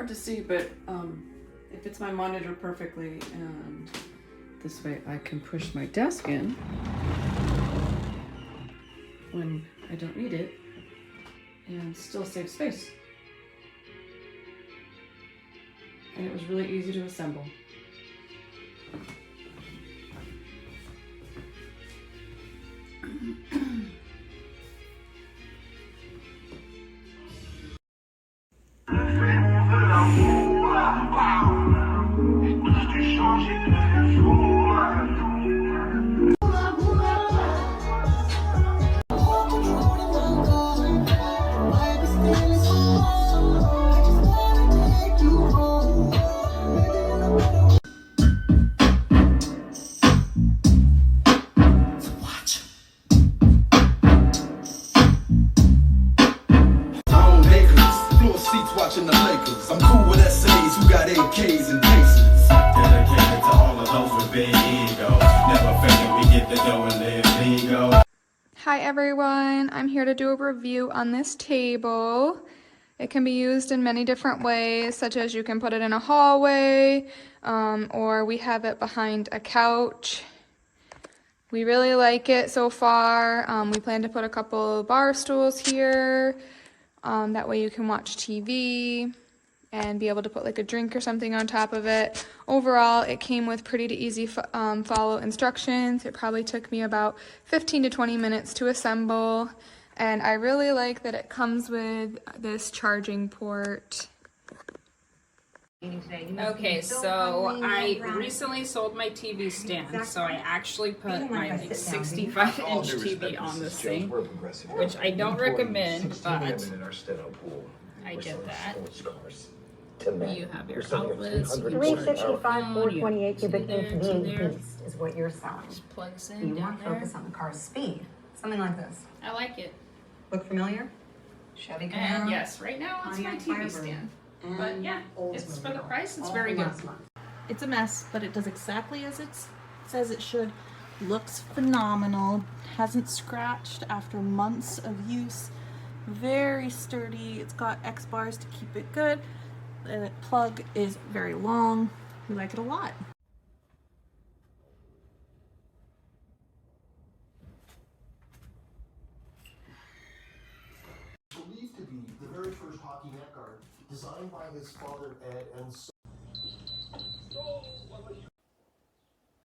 hard to see, but it fits my monitor perfectly, and this way I can push my desk in when I don't need it and still save space. And it was really easy to assemble. Watching the Lakers. I'm cool with SAs who got AKs and cases. Dedicated to all of those with big egos. Never faking we get the dough and live legal. Hi everyone, I'm here to do a review on this table. It can be used in many different ways, such as you can put it in a hallway, or we have it behind a couch. We really like it so far. We plan to put a couple bar stools here. That way you can watch TV and be able to put like a drink or something on top of it. Overall, it came with pretty to easy follow instructions. It probably took me about 15 to 20 minutes to assemble. And I really like that it comes with this charging port. Okay, so I recently sold my TV stand, so I actually put my 65-inch TV on this thing, which I don't recommend, but I get that. You have your outlets. 365, 428 cubic inch V8 Beast is what you're selling. Just plugs in You down want to there. focus on the car's speed. Something like this. I like it. Look familiar? Chevy Camaro. And yes, right now it's my TV stand. But yeah, it's for the price, it's very good. It's a mess, but it does exactly as it says it should. Looks phenomenal. Hasn't scratched after months of use. Very sturdy. It's got X bars to keep it good. The plug is very long. We like it a lot. Believed to be the very first hockey net guard, designed by his father Ed and